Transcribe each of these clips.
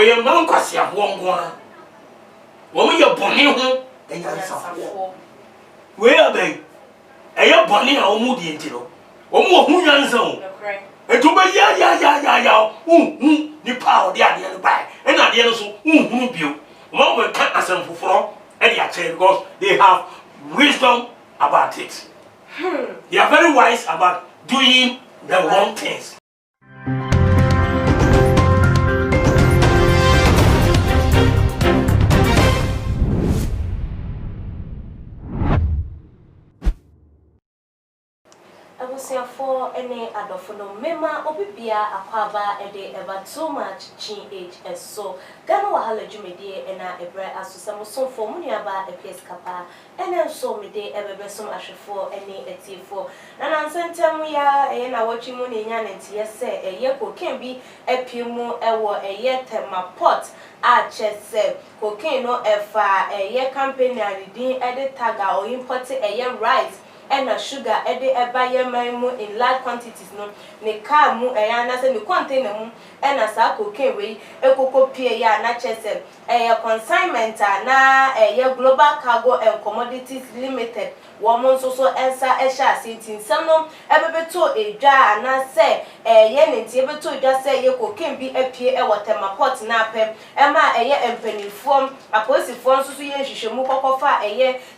we are man kwasi abongo wo me ye boni ho enyansafo we aben eye boni a wo mu di ntiro wo mu hu nyansa o eto ba ya ni pa o di ade no bai e na ade no so hu bio mo we kan asem foforo e dia che because they have wisdom about it. They are very wise about doing the wrong things. For any adoption, Mema Obibia Aquaba Ede ever too much GHS. So Gano Wahala Jumede and I ebra as to some so for Muniaba a PS Kappa and then so me de ever some asher for any ET4. And on Santa we are and I watching money and yes, say a year can be a pumo a year tema pot. I just said cocaine no a year campaign and the edit tag or imported a year rice. And a sugar every buy mu in large quantities no ne car mu na say me container mu and as a cocaine we e cocoa pie ya na chese consignment na global cargo and commodities limited woman so ensa e sha sintin sam no ebebeto edwa na say ye ne nti ebeto edwa say ye cocaine bi apie e water pot na pem e ma empanifom aposifo nso so ye hwehwemu kokofa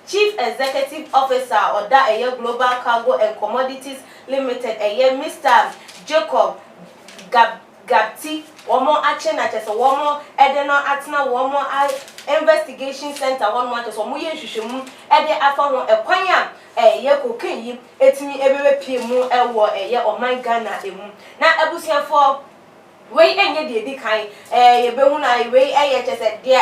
chief executive officer or that global cargo and commodities limited Mr. Jacob Gapti womo action at a womo edeno atna womo investigation center one month so mo ye hwehwemu ede afa ho ekwanya ye cocaine yi etimi ebebe pie mu ewo oman Ghana emu na abusiafo we enye de di kan ye behu na we chese de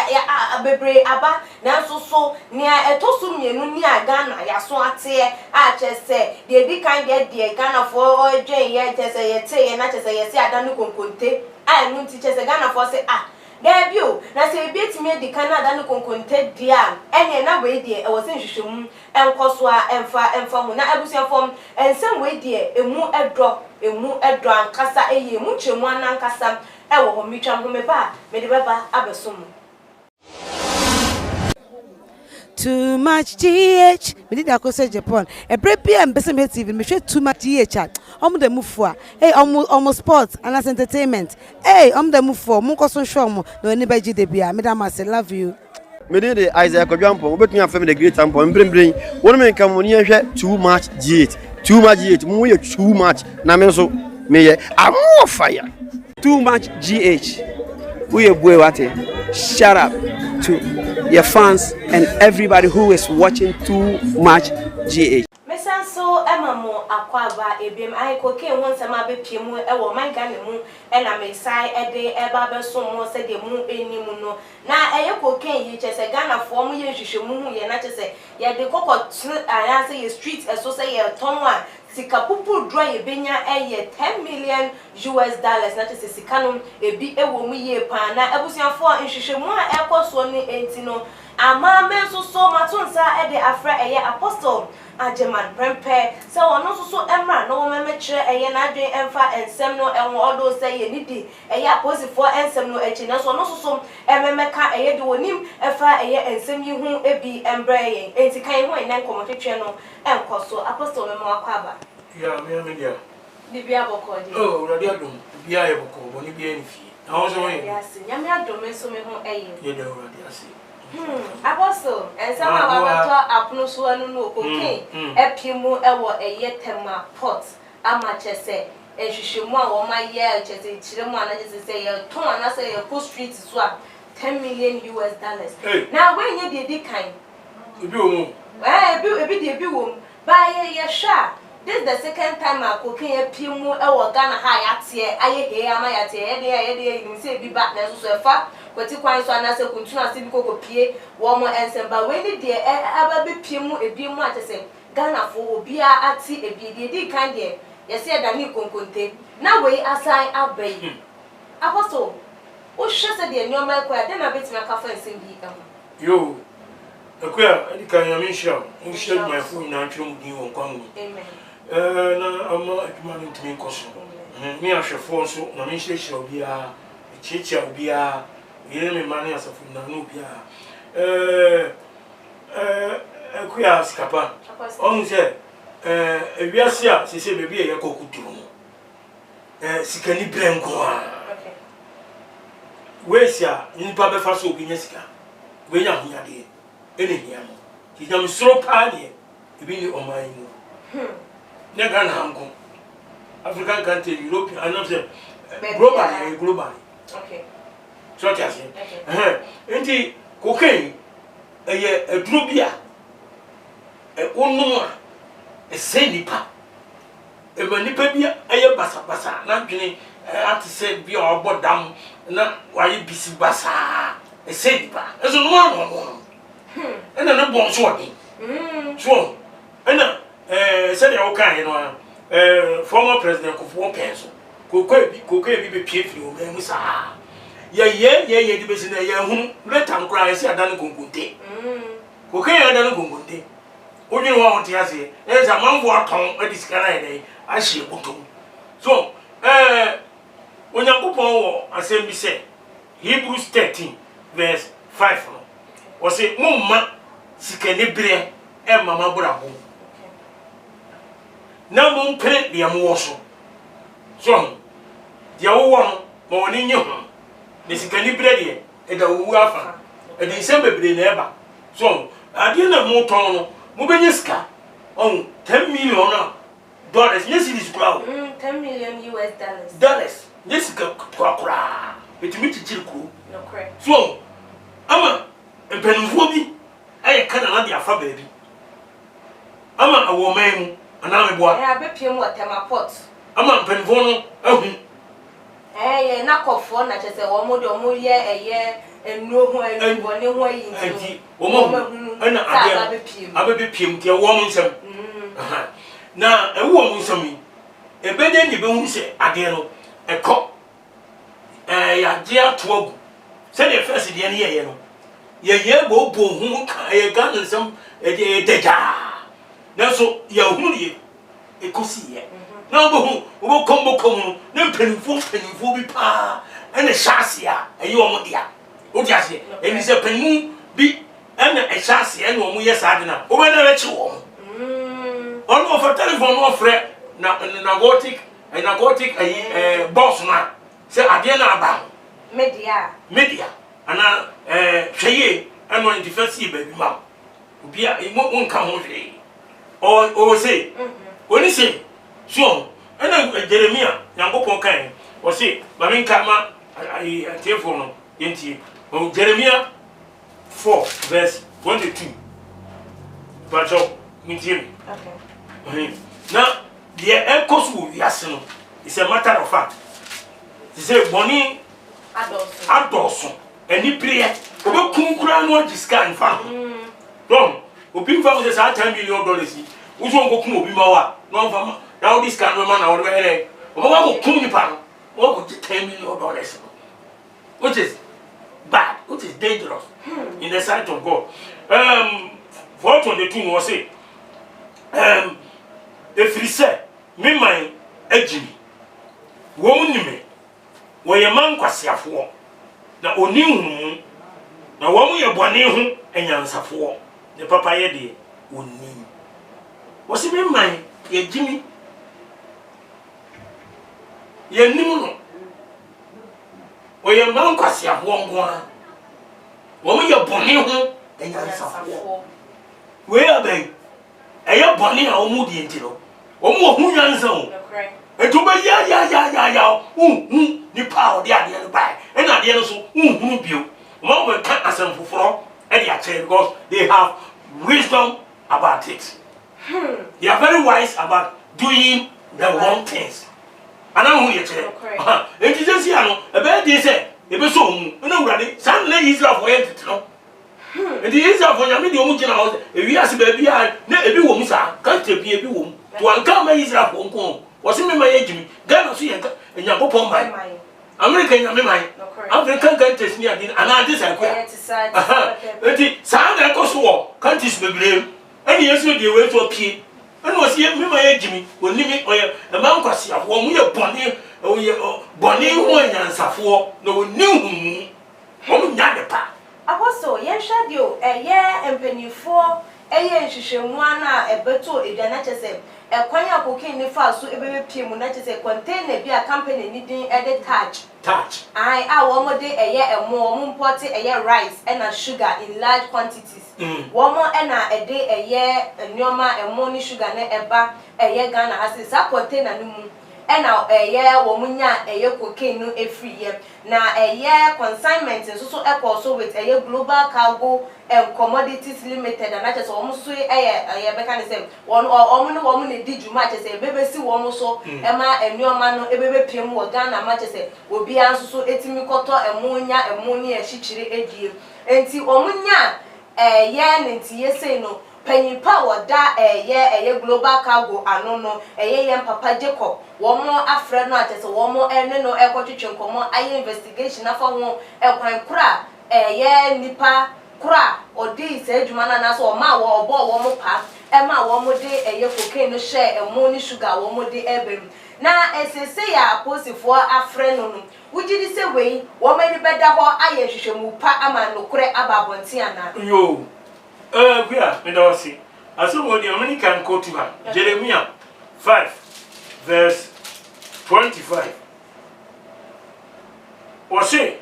abebre aba na so nia etosu mienu ni Ghana ya so ate a chese de di kan de Ghana for dwen ye chese ye te ye na chese ye si adanu konkonte a enu ti chese Ghana for say there bio na se betimi di kan adanu konkonte dia enye na we de e wo se hwehwemu enkoso a emfa mu na abusiafo ensem we de emu edro ankasa emu chemu anankasa ewo ho mitwa ho meba me de beba abesom too much GH me did akose Japan e prepare mbese me TV me hwe too much GH omo de mufu hey omo sports and as entertainment hey omo de mufu mo koso show mo no ni ba gide bia me da ma say love you me dey the Isaac Odwampo obetun afem the great ampo mbrembrem wonu me nka mo ni hwe too much GH mo ye too much na me so me ye amo fire too much GH we boy what shout out to your fans and everybody who is watching too much GH. So Emamo Aquaba ebim I cocaine once a mabe piemu ewo man Ghana mu na me sai ede eba be so mo se de mu enimu no na eye cocaine yi chese Ghana for mu ye hwehwemu hu ye na chese ye de kokot aya say ye street so say ye tonwa sika pupu draw ye benya $10 million na chese sika no ebi ewo mu ye pa na abusiafo nhwehwemu a ekoso ni enti no ama me so matunsa ede afra apostle Ajeman prempe so ono so emra no memekire na adwen emfa ensem no enwo odo say ye nidi aposifo ensem no echi na so ono so ememeka de wonim efa ensem yi hu ebi embre enti kan hu enen komotwetwe no enkoso apostle memo akwaba ya me dia bibia bokodi radio adom bia ye boko boni bia ni fi na wo so yin ya si nyame adom so me hu ye da radio ase Apostle, and some of our apno so no cocaine, epimu ewo tema pot, amache say, and she should more on my year, chese, chilema, and say, ton, and say, a post street swap $10 million. Now, when you did the kind, you do, a bit of buy a sha. This is the second time I cocaine pimu ewo Ghana high at here, I hear my idea, you say be back now so far. Kwati kwan so anase kuntuna sibi kokopie wo mo ensemba we ni de aba be piemu ebiemu atese Ghana fo obia ati ebiedie di kan de yesi edani konkonte na we asai abai apostle o hwe se de nyoma kwa de na betima ka fa nsem bi ka yo akwa edi kan ya menhia nhia my phone na atwere mu din won kwan amen na ama aduma no ntimi nkoso mi ahwefo so na menhia obia chichia obia Ye me mani asafu na no bia. Kuya skapa. On se ewiase a se bebi e yakokuduru no. Sikani brenko a. Okay. We sia nipa be fa so obi nya sika. We nya ho yade. Ene hia no. Ti nyam soro pa de. Ebi ni oman mu. Ne Ghana hanko. African country, European, and not globally. Okay. So what you say? Enti cocaine, a drubia, a unuma, a senipa, a manipabia, a basa, not being at the said be our board down, not why you busy basa, a senipa, as a normal and then a bomb swapping. Swan, and said okay, you know. Former president of one pencil. Could be pitiful, and sa. Ye, the business, whom let them cry, say, I done Gungunte. Okay, I done Gungunte. Only one to say, there's a man for a tongue at this Canada, I see a bottom. So, when you go for assembly say, Hebrews 13, verse 5, was it Mumma, Sikanibre, and Mamma Bravo. Na mo pere de am wo so de wo no mo woni nye ho de sikani bre de e da wu afa e de nsem bebre na eba so ade na mo ton no mo benye sika on $10 million dollars yes it is crowd $10 million dollars yes ka kwakura betimi chichiri ku no correct so ama empenfo bi aye kana na de afa baabi ama awo man mu ana me boa be piem wa tema pot ama mpenfo no ahu ye na kofo na chese wo mo de mo ye eye enu ho ayi bone ho ayi nti wo mo ana ade abe piem tie wo mo nsem na ewo mo nsem yi ebede ni be hu se ade no ekọ ya je atoagu se de first de ne ye no ye bo hu ka ye ga nsem e deja na so ya hu ye ekosi ye na bo kombo na penifo bi pa ene hyase a eyi omo dia o dia se eni se penu bi ene hyase ene omo ye sa de na o be na rechi wo on of telephone no frɛ na narcotic boss na se ade na aba media ana hweye eno interface ba bi ma obi a mo nka ho hwe o say oni say so ena Jeremia Yankopon kan o say ba min ka ma telefone no yenti Jeremia 4 verse 22 bacho mintie okay na the ekosu yase no is a matter of fact he say boni adoso eni prayer obe kunkura no diska nfa don obi nfa wo say $10 million uzo ngokum obi ma wa no nfa ma now this can man na wo be here obo wa ko kum ni pa no wo ko $10 million which is bad, which is dangerous in the sight of God. 422 was say if he said me my ejimi wo ni me wo ye man kwasiafo na oni hu na wo mu ye bone hu enyansafo ne papa ye de oni wo se me man ye jimi ye nimu no wo ye man kwasiafo nko wo mu ye bone hu enyansafo we aben eye bone a wo mu di ntiro wo mu hu nyansa o etuba ya ni power dia dia no bai and na dia no so hu bio mo we kan asem foforo e dia che because they have wisdom about it. They are very wise about doing the wrong things. And I who you che e ti just ya no e be dey say e be so mu na urade san na Israel for yet no e di Israel for nyame di omu gina ho e wi ase ba bia na e bi wo mu sa kan te bi e bi wo mu to an ka ma Israel for nko was me my ejimi Ghana so yenka Nyankopon mai America nyame mai African countries ni adin ana ade sai kwa eti sa na ko so countries bebre ani yesu de we to pie ani was me my ejimi oni mi oye e man kwase afo mu ye bone o ye bone ho nyansafo na oni hu wɔn nya de pa Apostle yen shadio empanifo nhwehwemu ana ebeto eduana chese ekwan akokin ne fa so ebebe piem na chese container bi a company ni din ede touch ai a wo mo de emo wo import rice and sugar in large quantities wo mo na ede nneoma emo ni sugar na eba Ghana hase sa container ni mu ena wo munya cocaine no efri na consignment so also with Global Cargo Commodities Limited and that is almost so mechanism one ne di juma che bebesi wo so ema enuoma no ebebe piem wo Ghana ma che se obi anso so etimi koto emu ni ehyikyire edie enti omunya ne ntiye sei no Penyipa wada Global Cargo ano no yem Papa Jacob womo afre no atese womo ene no ekotwetwe nkomo aye investigation afa ho ekwan kura nipa kura odi se adwuma na so ma wo obo womo pa ema womo de cocaine no share emo ni sugar womo de ebem na esese ya aposifo afre no no wugidi se wei womo ni beda ho aye hwehwemu pa ama no kure ababonti ana yo we are me don't see as what the American quote to her Jeremiah 5 verse 25 o say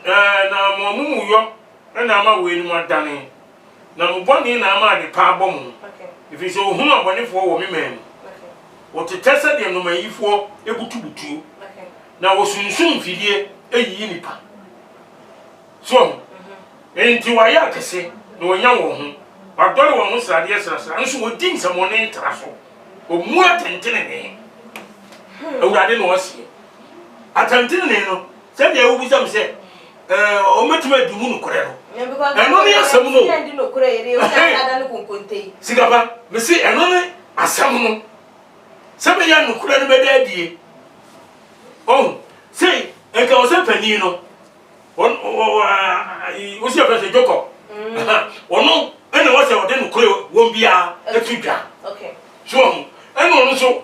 na momu yo na ma we ni mo dane na mo boni na ma de pa bom if is o hu abone fo wo me mem o te tese de no mayifo ebutubutu na wo sunsun fidie eyi ni pa so enti wa ya kese no wonya wo ho wadore wo ho srade srasra nso wodi nsamone ntraso o mu atentene ne awurade no wasi atentene ne no se de wo bisam se o metuma dumu no kore no eno ne asam no ndi no kore yere o na ada no konkonte sigaba me se eno ne asam no se be ya no kore no be da die oh se enka o se pani no o si afese joko ono ene wase ode no kure won bia etudwa okay so ene ono so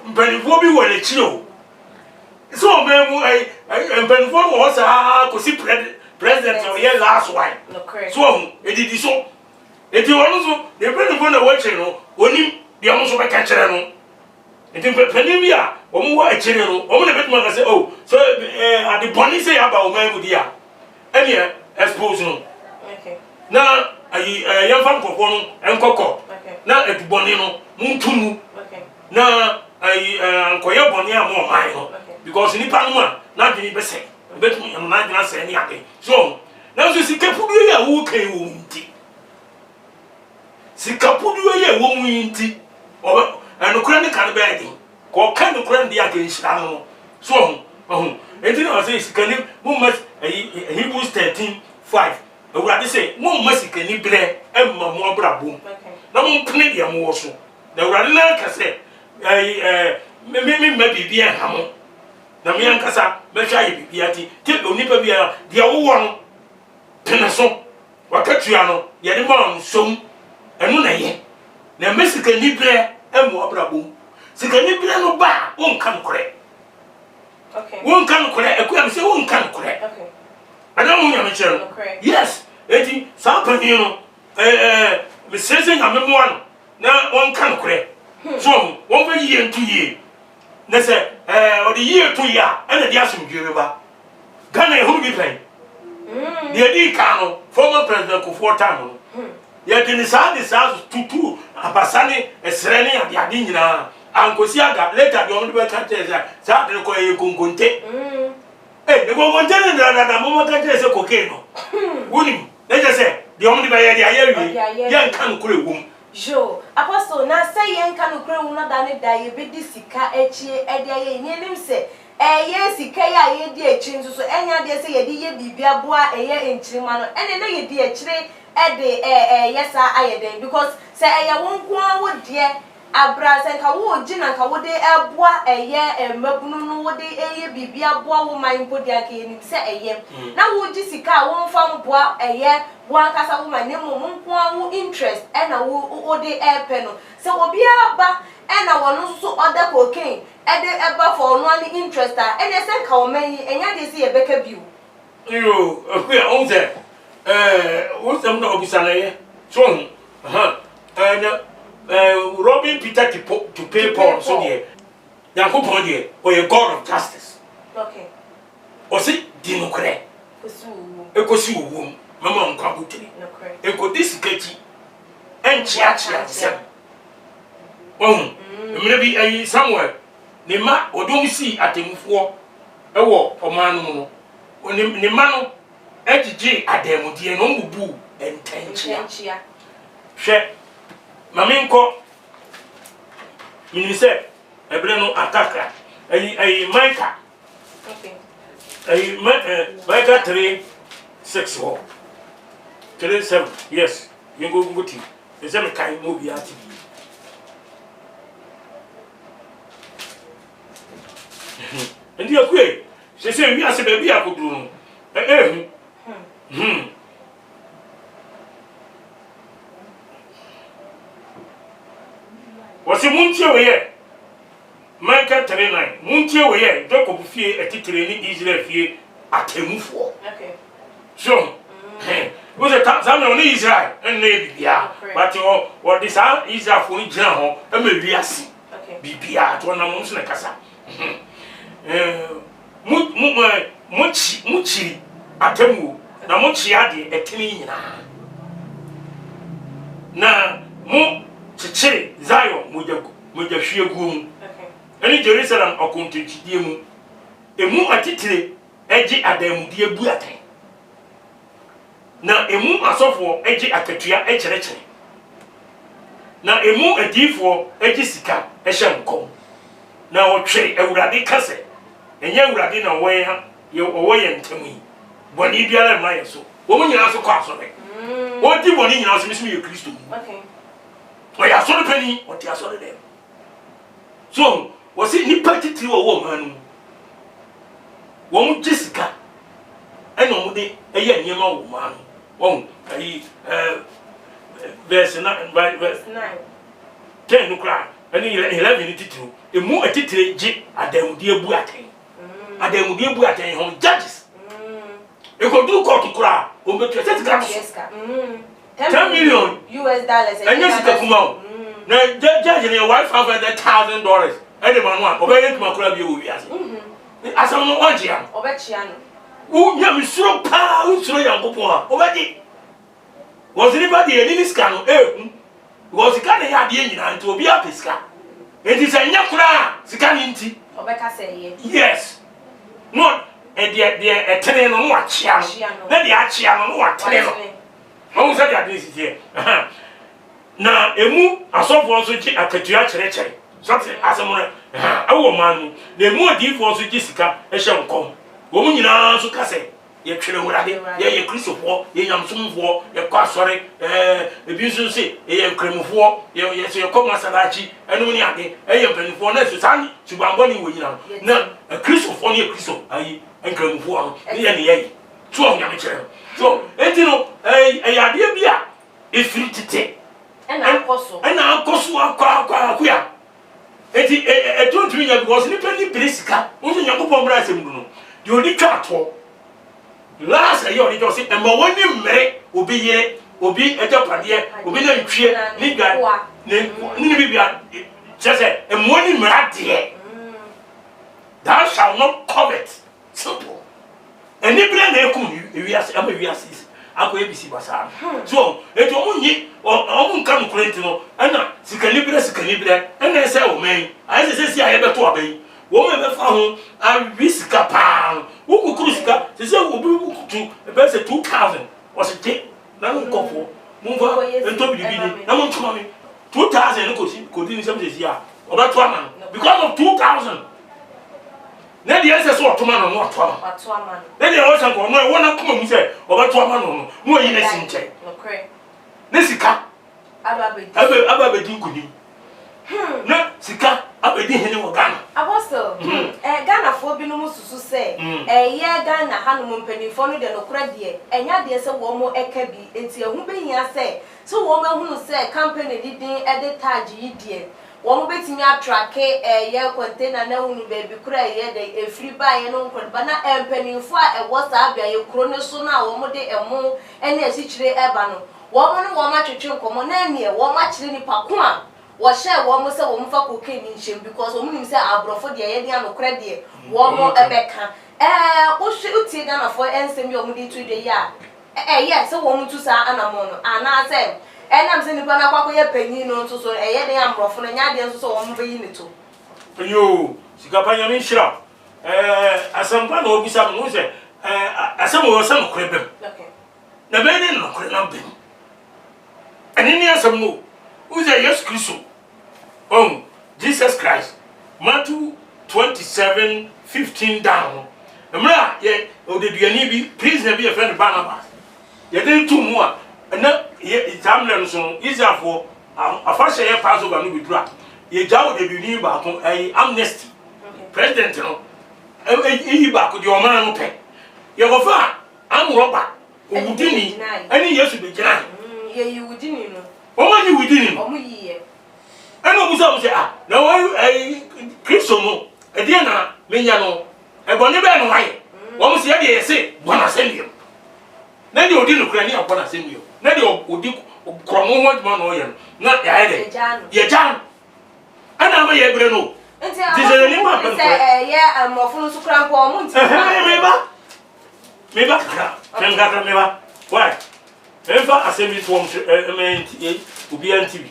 mpanifo bi wole chiro so memu mpanifo no wasa ko si president o ye last one so edidi so eti ono so de mpanifo na wache no oni de ono so be ka kire no eti mpanifo bi a omo wa kire no omo na betuma ka say oh so ade boni say aba o man mu dia ene expose no okay na yamfa nkoko no enkoko na etuboni no muntunu na ankoye boni amo man no because ni pa no ma na dwini bese betu yam na dwina se ni ade so na so sikapudu ya wo kan wo nti sikapudu ya wo mu nti o anokura ne kan be ade ko kan nokura ndi ake nhira no so enti na say sikani mu mas Hebrews 13:5 awurade say mo masikani bre emma mo abrabom na mo pene de mo wo so na awurade na ka say me ma bibia ha mo na me ankasa me hwa ye bibia ti te onipa bia de wo wo no pene so wakatua no ye de ma nsom enu na ye na masikani bre emma abrabom sikani bre no ba won kan kore okay won kan kore ekuya me say won kan kore okay Adamu nya mechero. Yes. Eti sa pani no me sese nya memo ano na won kan kure. So won be yie ntu yie. Na se o de yie to ya na de asomdwe ba. Ghana e hu bi pen. De di ka no former president Kufuor no. Ya de ni sa de sa tutu abasane esre ne ya de nyina ankosi aga later de on de be ka tese sa de ko e konkonte. The woman da mama can say cocaine. Wouldn't let us say the only by the air, young can crew womb. Jo, Apostle, now say young can crew not than it die a bit sika echi, edia, near him say, yes, he kaya dear change so any idea say a dear bibia boa a year in Chimano, and then a dear tree at the yes, I then because say I won't go would dear. Abras and kawo jina kawo de eboa eye mabunu wo de eye bibia boa wo man podia ke ni se eye na wo ji sika wo mfa mboa eye wo ankasa wo man nemu mpo wo interest e na wo de epe no se obi aba e na wo no so order cocaine e de eba for no any interest a e de se ka wo man enya de se ye beka biu Yo, we are on there. What's the number of Bisanaye? So, Robin Peter to pay Paul, so dear. Yankupon dear, or a God of justice. Okay. Or say, Democrat. A cosu womb, Mamma Kabuti. A good discati. And Chiachia, sir. Oh, maybe a somewhere. The ma or don't see at him for a war or man. When the man edge at them, dear no boo and tenchia. Share. Maminko. You said, a breno attacker, a Micah. Okay. A Micah 3, 6, 4. 3, 7. Yes, you go good. The same kind movie at you. And you are quick. She said, we are a baby. I could do. Was a moontie way? Micah 39. Moontie way, Jacob fear a titling Israel fear at a move for. Okay. So, was a time on Israel and maybe, yeah, but what this is our for general and maybe I see. Okay. Bibia to one amongst the Casa. Muchi atemu na muchi ade etini nyina na mu chichiri Zion moja hwie gum ani Jerusalem okontochidie mu emu atitire eji adamudie bu atan na emu asofo eji akatua echerechere na emu adifo eji sika ehyenkom na otwe awurade kase enye awurade na woye ntemi boni biara ma yeso wo mu nyina so kwa so be wo di boni nyina so misimi ye Kristo Okay. o ya so pani o ti aso de so wo si ni patiti wo manu wo mu jessica eno mu de eye nyema wo manu wo ayi verse 9 10 no kra ani 11 ni titiro emu atitire ji adamudie bu aten adamudie bu aten hon judges e ko do court kra o be tete ka $10 million US dollars and yes ka kuma na judge ne $1,500,000 e de manu a o be yek makura bi o wi ase asam no wanji am o be chia no u nya mi suro pa u suro yankopon a o be di was river the any scan because sika ne ya de nyina nti obi apeska enti se nya kura sika ne nti obeka say ye yes no de etene no no achia no na de achia no no atene no o se de adisi tie na emu asofo so chi akatua cherechere so te asemore awo manu na emu adifo so chi sika ehye nkom wo mu nyina so kase ye twere wurade ye kristofo ye nyamsomfo ye kwasore ebi so se ye kremfo ye so ye komasalachi enu ni ade ye mpanifo na so san subambo ni wonyina na kristofo ni kristo ayi enkremfo no ye ne ye so on nyame kire so enti no ade bia efiri tete ena akoso akwa ya enti etontu nya because ni pani brisika unso nyakopon bra asem du no de odi twa ato last year oni just say emma woni mmere obi yere obi ejapade obi na ntwie ni gwa ni bibia just say emma woni mmere ade thou shall not covet simple and ni bia na ekum ewiase ama ewiase akọ ebisi basa so eto omunyi omun kan kurenti no ana sikanibire ana ese o men ayi se aye beto abai wo me be fa ho a risika pa wo kukuru sika se obi kutu be se 2000 o se te na nkofo mo va ento bibi ni na mo ntuma mi 2000 ko di ni se se ya o ba to ama because of 2000 na di ese so otoma no no otoma na di o san ko no e wona kuma mu se o ba to ama no no yi na sinche na sika ababedi nkuni na sika abedi hene wo Ghana apostle Ghana fo bi no mususu se ye Ghana hanu mpanifo no de no kura de enya de se wo mo eka bi enti ehu be hia se so wo ma hunu se campaign di din e de tag yi de wɔn betimi atrake ɛyɛ container na hunu baby kura ɛyɛ de efiri ba yɛ no nkɔdba na empanimfo a ɛwɔ saa bia yɛ kuro ne so na wɔn de ɛmo ɛne asikyire ɛba no wɔn no wɔn atwetwe nkɔmɔ na nie wɔn akyire nipa ko a wɔhyɛ wɔn sɛ wɔn fa cocaine nhyɛm because wɔn nim sɛ aborɔfo deɛ yɛ de anokora deɛ wɔn ɛbɛka wohwɛ utie Ghanafoɔ ɛnsɛm bi wɔn de to de yɛ a ɛyɛ sɛ wɔn tu saa anamɔ no anaasɛ ɛnam sɛ nipa na kwakɔ yɛ panyin no nso so ɛyɛ de aborɔfo no nya deɛ nso so wɔn bɛyi ne to yo sika pa nyame nhyira asɛmpa na obisa mo sɛ asɛm wɔ sɛ nokora bɛm na bɛyɛ ne nokora na bɛm ɛne ne asɛm no who say yes Christ Jesus Christ Matthew 27:15 down emra ye odeduani bi prisoner bi a friend Barnabas ye dey tu mu a na ye examiner so Israelfo afashe ye Passover no bidura ye jawo odeduani ba ko amnesty president no e ba ko de o man no pe ye go fa amroba owudini ani Yesu be gina ye yiwudini no Omo ni within him. Omo yiye. Eno busa say na why Christo no e dey na menya no e bone be no waye. Wo se dey say bona sendiem. Na dey odi no kura ni abona sendiem. Na dey odi kromo ho dma no ye na ya dey. Ye jan. Ana ma ye bre no. Nti ni ma pe. Say ye amofo so kura mpo omo nti. Me ba kra. Kenga me ba. Why? Ever assembly form Ubi TV.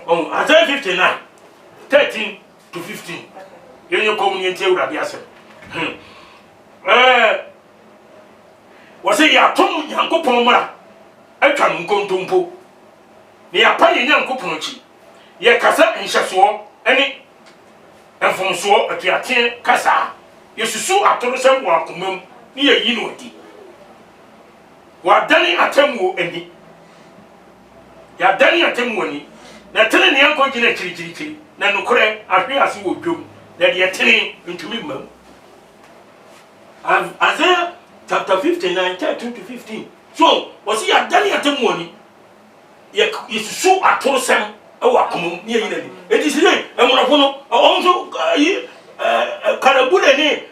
On Isaiah 59, 13 to 15. You community will be answered. Was a yatum Yanko Pomara, a can go to Mpo. They are paying Yanko Ponchi. Ye Casa and Chasson, any and from so at Yatin Casa. You should sue at Torresem Wakumum near Yinuti. Wa dani atemu eni ya dani atemu eni na tene ne yanko gina chiri na nokore ahwe ase wo dwom na de tene ntumi mam Isaiah chapter 59 13 to 15 so wasi ya dani atemu eni ye yesusu atorosem e wa komum ne yina ni edisire emorofo no onso karabule ni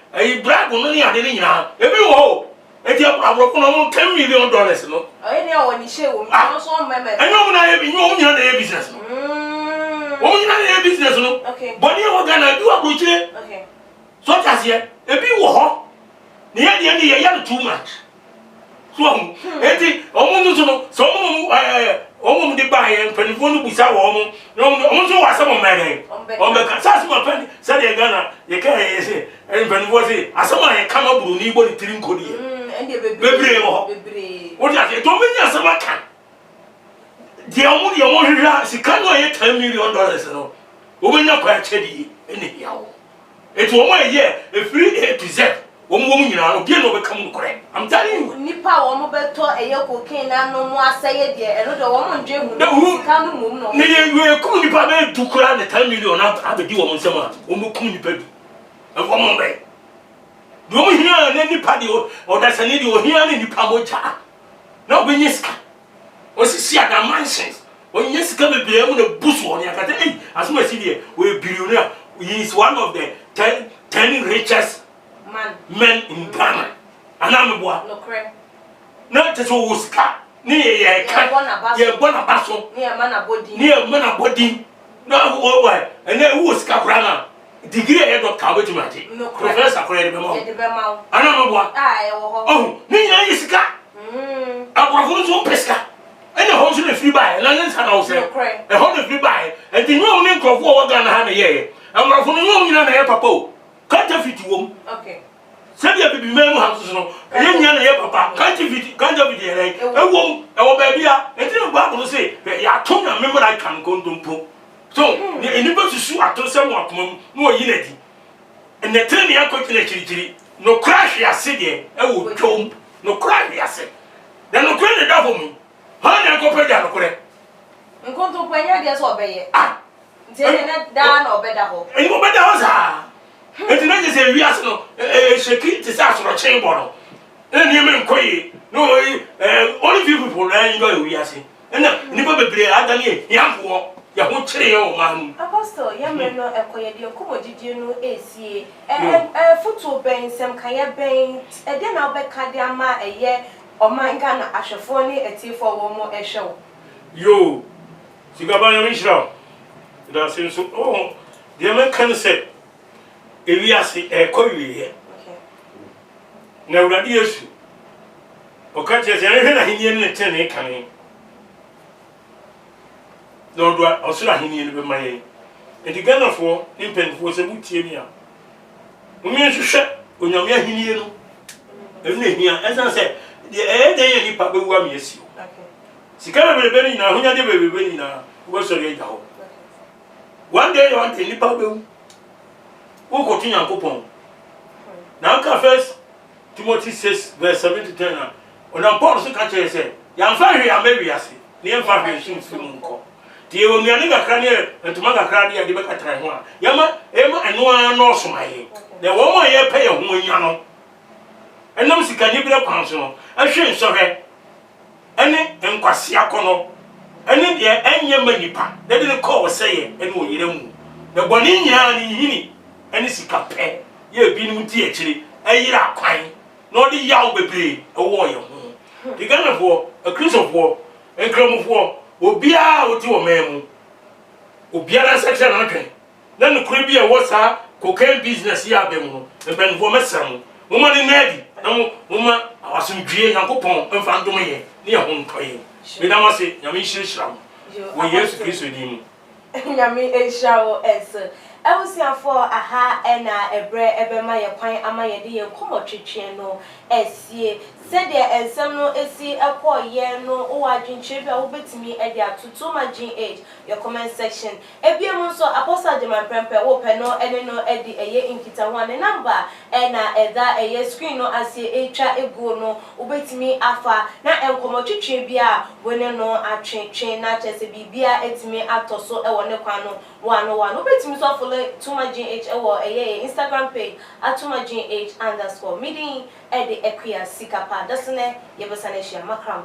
brag no ni ade ni nyina ebi wo eti abroko no $10 million no ayi ne awoni she wo mi no so meme enyo na ye bi nyo nyina na ye business no wo nyina na ye business no boni wo Ghana bi wa brochire so tasie ebi wo ho ne ye de ye ya too much so eti omo so no so omo de ba ye panifo no busa wo omo omo so wa samo mene omo ka sase ma pani sa de Ghana ye ka ye se panifo se asama ye kama buru ni bo ni tirin kodi bebre wo wo dia se to menya asama kan dia omo hwehwa sika no ye $10 million no wo benya kwa chedi ene yawo eti omo ye e free A to Z omo nyina no bia no be kam no kore I'm telling you nipa omo beto eye cocaine na no mo aseye de eno de omo ndwe hu sika no mum no ne ye we kum nipa be dukura ne $10 million na abedi omo nsema omo kum nipa bi e omo be do omo hia ne nipa de o da sane de o hia ne nipa moja na obenyeska o sisi ada mansions o nyeska bebre mu na busu on yakata asuma si de we billionaire he is one of the 10 richest men in Ghana. Anameboa. No cre. Na te so wuska. Ni ye ka. Ye bona baso. Ni e mana body. Ni e mana body. Na wo wa. Ene wuska krana. Degree e do ka betu mate. Professor kore de be ma. Ye de be ma. Anameboa. Ye wo ho. Oh, ni nya yisika. Abrafo so peska. Ene ho so na free buy. Na nsa na wo se. E ho na free buy. E ti nwu ni nkrofo wo Ghana ha na ye. Abrafo no nwu nyina na ye papa o. Kanta fiti wom. Okay. Sabi abibi memu hanso no. Eye nya na ye papa. Kanta fiti ere. Ewom, ewo ba bia. Enti no gba ko se ya to na memu na kan kondompo. So, ni ba susu atosem wakomam no yi na di. Ene tre ne yakoti na chirichiri. No crash ya se de ewo twom. No crash ya se. Na no kure ne da fo mu. Ha na ko peda no kure. Nkontompo enya de so obeye. Nti ne da na obeda ho. Eni obeda ho sa. Enti na je wi ase no sheki ti sa so chen bo no eni me nkoyi no only few people na enjoy wi ase na ni ba bebre adani yamfo ya ho kyere ye o ma mu Apostle yamre no ekoye de komodidie no esie foto ben sem kaye ben e de na obeka de ama eye omanga na ahwefo ni etifo wo mo ehwe yo sigaba ya mishra da senso oh de men kan se ewiase ekowie na uradi yesu okache se ne na hinie ne tene kan no do osura hinie ne be maye enti ganafo impenfo se butie mi a umi hwehwe onyame hinie no enu ehia esan se de ye ni pa be wa mi esi sikara bebe ni na hunya de bebe ni na wo so ye jaho one day ni pa be wo ko tinya kopon na ka first Timothy 6 verse 7 to 10 ona Paul so ka che se ya mfa hwe amawi ase ne mfa hwe hwimfi mu nko tie wo miane gakra ne ntuma gakra de de beka tra ho a yama ema eno a no so maye de wo mo ye pe ye ho nya no enam sika ni bere kwan so no ahwe nsohwe ene enkwase akono ene de enye manipa de de ko wo seye ene wo yire mu de boni nya ni hini ene sika pe ye bi ni muti akiri ayira kwan no de yawo bebre ewo ye ho de ganafo a Christopher enkramofo obia oti wo memu obia na section na kan na no kure bia wo sa cocaine business ya be mu no ben fo mesam mo ma ni nadi na mo ma awasumdwie yakopon emfa ndom ye ne ho ntoye me da mase nyame hyiram wo Yesu Kristo di mu nyame ehyawo es Ewusiafo aha ena ebre ebema ye kwan ama ye de ye komotwetwe no esie sede ensem no esi ekoye no o adwinche bia wo betimi e de atoto ma GH your comment section ebiem nso Apostle Jaman Prempe wo pe no ene no e de eye inkita ho ne number ena eda eye screen no asie etwa ego no wo betimi afa na enkomotwetwe bia wone no atwetwe na chese bibia etimi atoso e wone kwan no wano wo betimi so follow Tuma GH ewo Instagram page @TumaGH_meeting e de equia sikapa dasne yebesane shia makram